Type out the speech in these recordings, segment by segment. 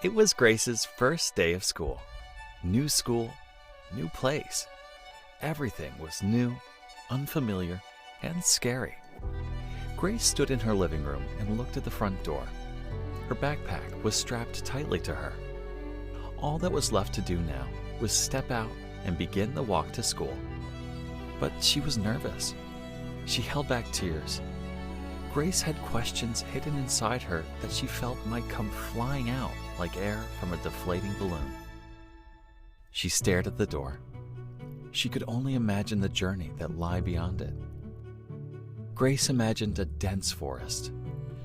It was Grace's first day of school. New school, new place. Everything was new, unfamiliar, and scary. Grace stood in her living room and looked at the front door. Her backpack was strapped tightly to her. All that was left to do now was step out and begin the walk to school. But she was nervous. She held back tears. Grace had questions hidden inside her that she felt might come flying out like air from a deflating balloon. She stared at the door. She could only imagine the journey that lay beyond it. Grace imagined a dense forest,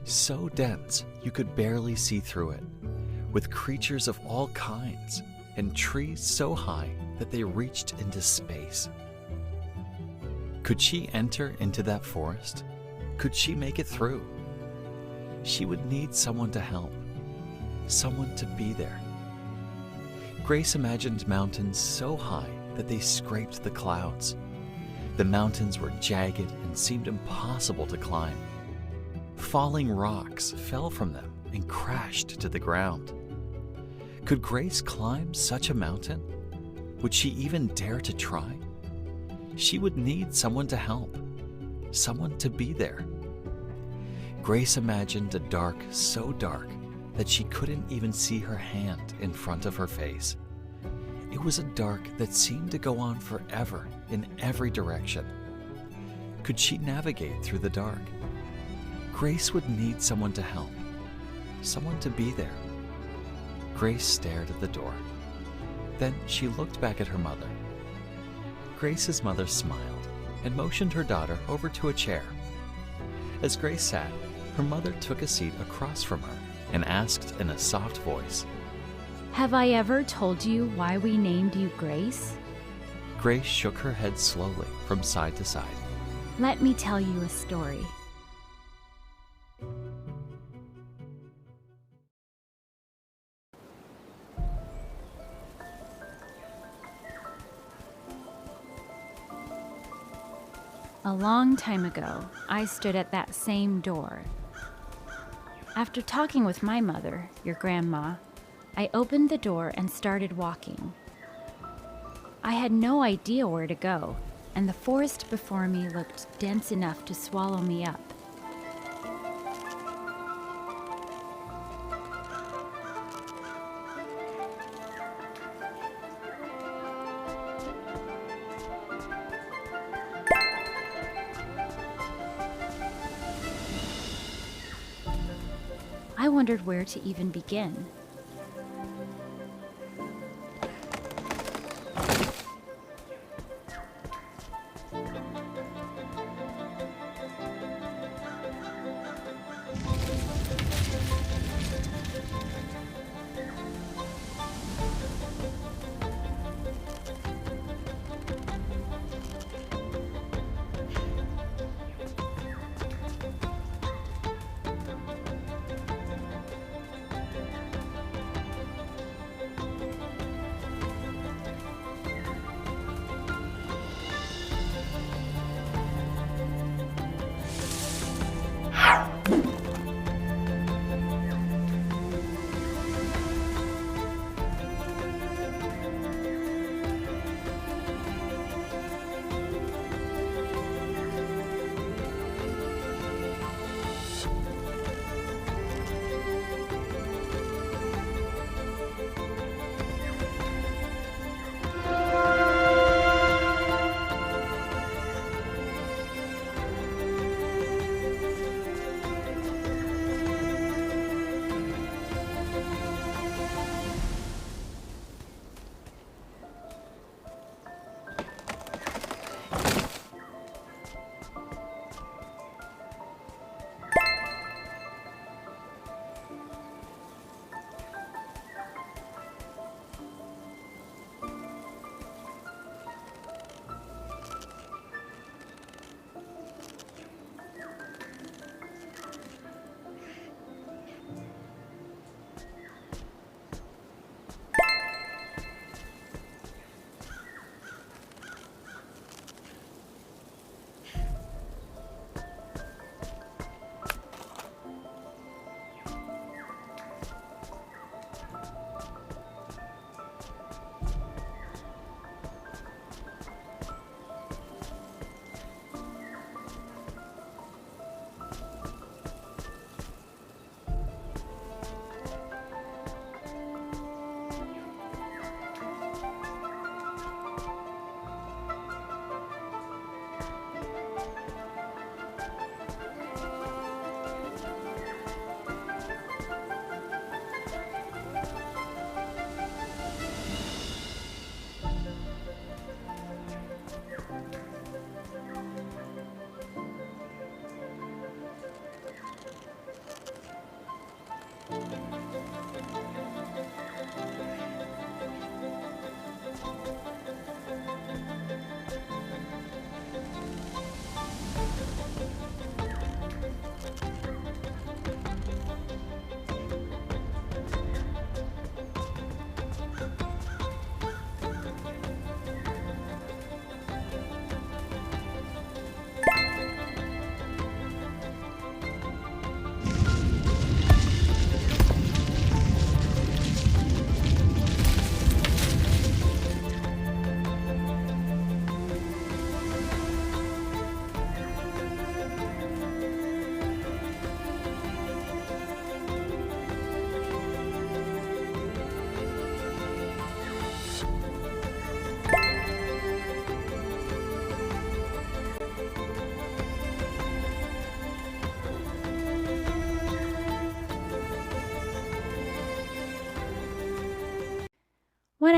so dense you could barely see through it, with creatures of all kinds and trees so high that they reached into space. Could she enter into that forest? Could she make it through? She would need someone to help, someone to be there. Grace imagined mountains so high that they scraped the clouds. The mountains were jagged and seemed impossible to climb. Falling rocks fell from them and crashed to the ground. Could Grace climb such a mountain? Would she even dare to try? She would need someone to help, someone to be there. Grace imagined a dark so dark that she couldn't even see her hand in front of her face. It was a dark that seemed to go on forever in every direction. Could she navigate through the dark? Grace would need someone to help, someone to be there. Grace stared at the door. Then she looked back at her mother. Grace's mother smiled and motioned her daughter over to a chair. As Grace sat, her mother took a seat across from her and asked in a soft voice, "Have I ever told you why we named you Grace?" Grace shook her head slowly from side to side. Let me tell you a story. A long time ago, I stood at that same door. After talking with my mother, your grandma, I opened the door and started walking. I had no idea where to go, and the forest before me looked dense enough to swallow me up. I wondered where to even begin.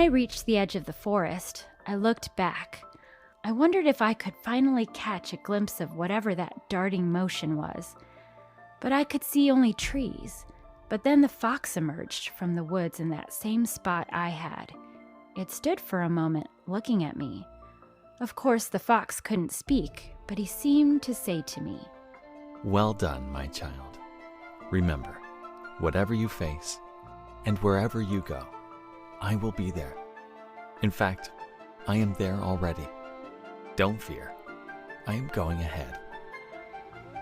reached the edge of the forest, I looked back. I wondered if I could finally catch a glimpse of whatever that darting motion was. But I could see only trees. But then the fox emerged from the woods in that same spot I had. It stood for a moment, looking at me. Of course, the fox couldn't speak, but he seemed to say to me, Well done, my child. Remember, whatever you face and wherever you go, I will be there. In fact, I am there already. Don't fear. I am going ahead.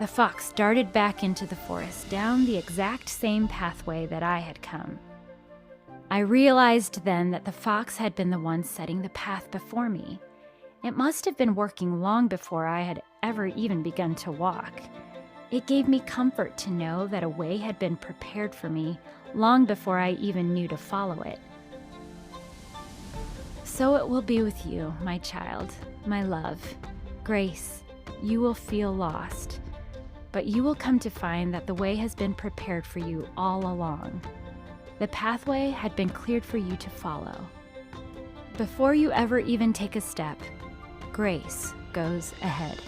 The fox darted back into the forest down the exact same pathway that I had come. I realized then that the fox had been the one setting the path before me. It must have been working long before I had ever even begun to walk. It gave me comfort to know that a way had been prepared for me long before I even knew to follow it. So it will be with you, my child, my love. Grace, you will feel lost, but you will come to find that the way has been prepared for you all along. The pathway had been cleared for you to follow. Before you ever even take a step, Grace goes ahead.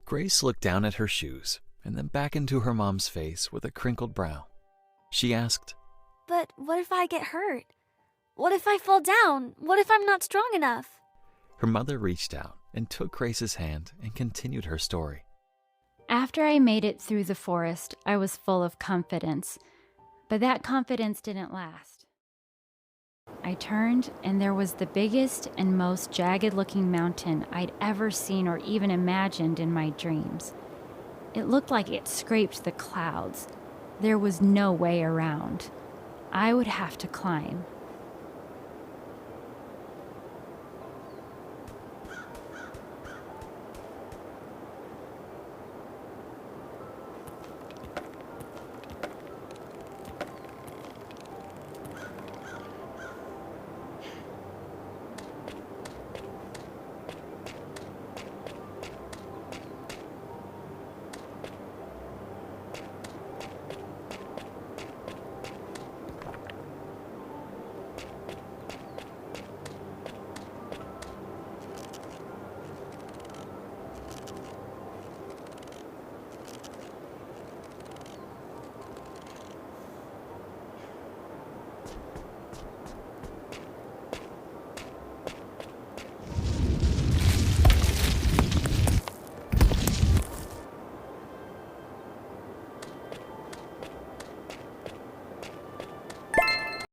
Grace looked down at her shoes and then back into her mom's face with a crinkled brow. She asked, But what if I get hurt? What if I fall down? What if I'm not strong enough? Her mother reached out and took Grace's hand and continued her story. After I made it through the forest, I was full of confidence, but that confidence didn't last. I turned, and there was the biggest and most jagged-looking mountain I'd ever seen or even imagined in my dreams. It looked like it scraped the clouds. There was no way around. I would have to climb.